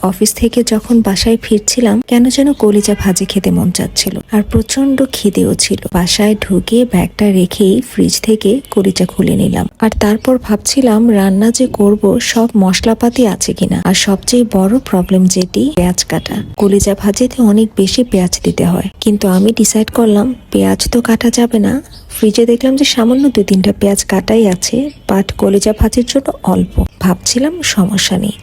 Office থেকে যখন বাসায় ফিরছিলাম কেন যেন কলিজা ভাজি খেতে মন চাচ্ছিল আর প্রচন্ড খিদেও ছিল। বাসায় ঢুকে ব্যাগটা রেখেই ফ্রিজ থেকে কলিজা খুলে নিলাম আর তারপর ভাবছিলাম রান্না যে করব সব মশলাপাতি আছে কিনা। আর সবচেয়ে বড় প্রবলেম যেটি পেঁয়াজ কাটা। কলিজা ভাজিতে অনেক বেশি পেঁয়াজ দিতে হয়, কিন্তু আমি ডিসাইড করলাম পেঁয়াজ তো কাটা যাবে না। ফ্রিজে দেখলাম যে সামান্য 2-3টা পেঁয়াজ কাটাই আছে, বাট কলিজা ভাজির জন্য অল্প। ভাবছিলাম সমস্যা নেই,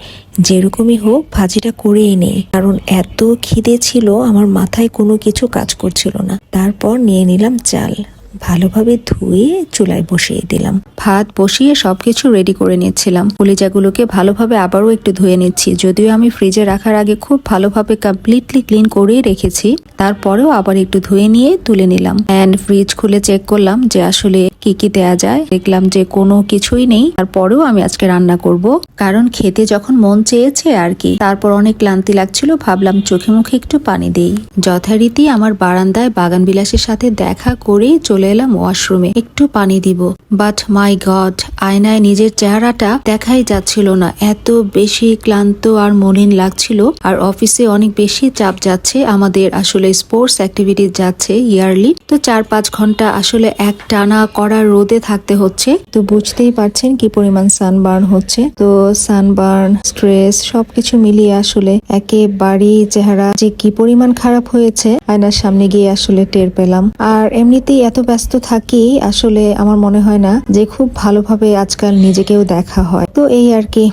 যেরকমই হোক ভাজিটা করেই নেই, কারণ এত খিদে ছিল আমার মাথায় কোনো কিছু কাজ করছিল না। তারপর নিয়ে নিলাম চাল, ভালোভাবে ধুয়ে চুলায় বসিয়ে দিলাম। ভাত বসিয়ে সবকিছু রেডি করে নিচ্ছিলাম। কলিজাগুলোকে ভালোভাবে আবারও একটু ধুয়ে নিচ্ছি, যদিও আমি ফ্রিজে রাখার আগে খুব ভালোভাবে কমপ্লিটলি ক্লিন করেই রেখেছি। তারপরেও আবার একটু ধুয়ে নিয়ে তুলে নিলাম অ্যান্ড ফ্রিজ খুলে চেক করলাম যে আসলে কি কি দেয়া যায়। দেখলাম যে কোনো কিছুই নেই। তারপরেও আমি আজকে রান্না করব, কারণ খেতে যখন মন চেয়েছে আর কি। তারপর অনেক ক্লান্তি লাগছিল, ভাবলাম চোখে মুখে একটু পানি দেই। যথারীতি আমার বারান্দায় বাগান বিলাসের সাথে দেখা করে চলে এলাম ওয়াশরুমে একটু পানি দিব। বাট মাই গড, আয়নায় নিজের চেহারাটা দেখাই যাচ্ছিল না। এত বেশি ক্লান্ত আর মলিন লাগছিল। আর অফিসে অনেক বেশি চাপ যাচ্ছে, আমাদের আসলে স্পোর্টস অ্যাক্টিভিটিস যাচ্ছে ইয়ারলি। তো 4-5 ঘন্টা আসলে এক টানা কড়া রোদে থাকতে হচ্ছে। তো বুঝতেই পারছেন কি পরিমাণ সানবার্ন হচ্ছে। তো সানবার্ন, স্ট্রেস সবকিছু মিলিয়ে আসলে একেবারেই চেহারা যে কি পরিমাণ খারাপ হয়েছে আয়নার সামনে গিয়ে আসলে টের পেলাম। আর এমনিতেই এত ব্যস্ত থাকি, আসলে আমার মনে হয় না যে খুব ভালোভাবে আজকাল নিজেকেও দেখা হয়। তো এই আর কি,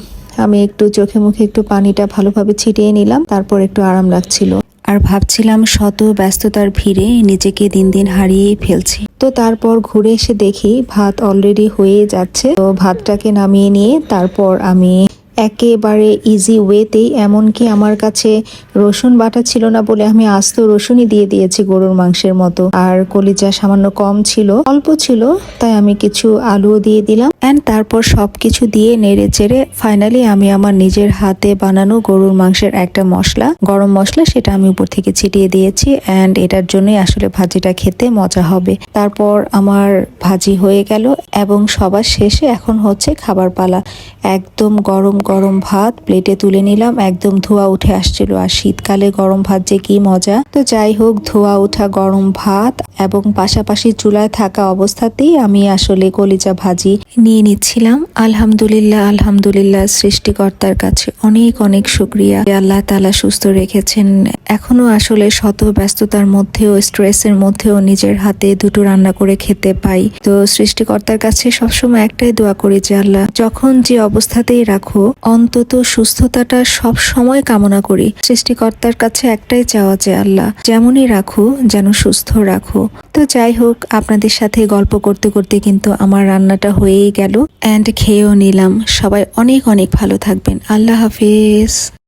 আমি একটু চোখে মুখে একটু পানিটা ভালোভাবে ছিটিয়ে নিলাম, তারপর একটু আরাম লাগছিল। আর ভাবছিলাম শত ব্যস্ততার ভিড়ে নিজেকে দিন দিন হারিয়েই ফেলছি। তো তারপর ঘুরে এসে দেখি ভাত অলরেডি হয়ে যাচ্ছে। তো ভাতটাকে নামিয়ে নিয়ে তারপর আমি একেবারে ইজি ওয়েতেই, এমনকি আমার কাছে রসুন বাটা ছিল না বলে আমি আস্ত রসুনই দিয়ে দিয়েছি গরুর মাংসের মতো। আর কলিজা সামান্য কম ছিল, অল্প ছিল, তাই আমি কিছু আলুও দিয়ে দিলাম। অ্যান্ড তারপর সবকিছু দিয়ে নেড়ে চেড়ে ফাইনালি আমি আমার নিজের হাতে বানানো গরুর মাংসের একটা মশলা, গরম মশলা, সেটা আমি উপর থেকে ছিটিয়ে দিয়েছি। অ্যান্ড এটার জন্যই আসলে ভাজিটা খেতে মজা হবে। তারপর আমার ভাজি হয়ে গেল এবং সবার শেষে এখন হচ্ছে খাবার পালা। একদম গরম গরম ভাত প্লেটে তুলে নিলাম, একদম ধোয়া উঠে আসছিল। আর শীতকালে গরম ভাত যে কি মজা। তো যাই হোক, ধোয়া ওঠা গরম ভাত এবং পাশাপাশি চুলায় থাকা অবস্থাতেই আমি আসলে কলিজা ভাজি নিয়ে নিচ্ছিলাম। আলহামদুলিল্লাহ, আলহামদুলিল্লাহ, সৃষ্টিকর্তার কাছে অনেক অনেক শুকরিয়া, আল্লাহ তাআলা সুস্থ রেখেছেন। এখনো আসলে শত ব্যস্ততার মধ্যেও, স্ট্রেসের মধ্যেও নিজের হাতে দুটো রান্না করে খেতে পাই। তো সৃষ্টিকর্তার কাছে সবসময় একটাই দোয়া করি যে আল্লাহ যখন যে অবস্থাতেই রাখো, অন্তত সুস্থতাটা সব সময় কামনা করি। সৃষ্টিকর্তার কাছে একটাই চাওয়া যে আল্লাহ যেমনই রাখো যেন সুস্থ রাখো। তো যাই হোক, আপনাদের সাথে গল্প করতে করতে কিন্তু আমার রান্নাটা হয়েই গেল অ্যান্ড খেয়েও নিলাম। সবাই অনেক অনেক ভালো থাকবেন। আল্লাহ হাফিজ।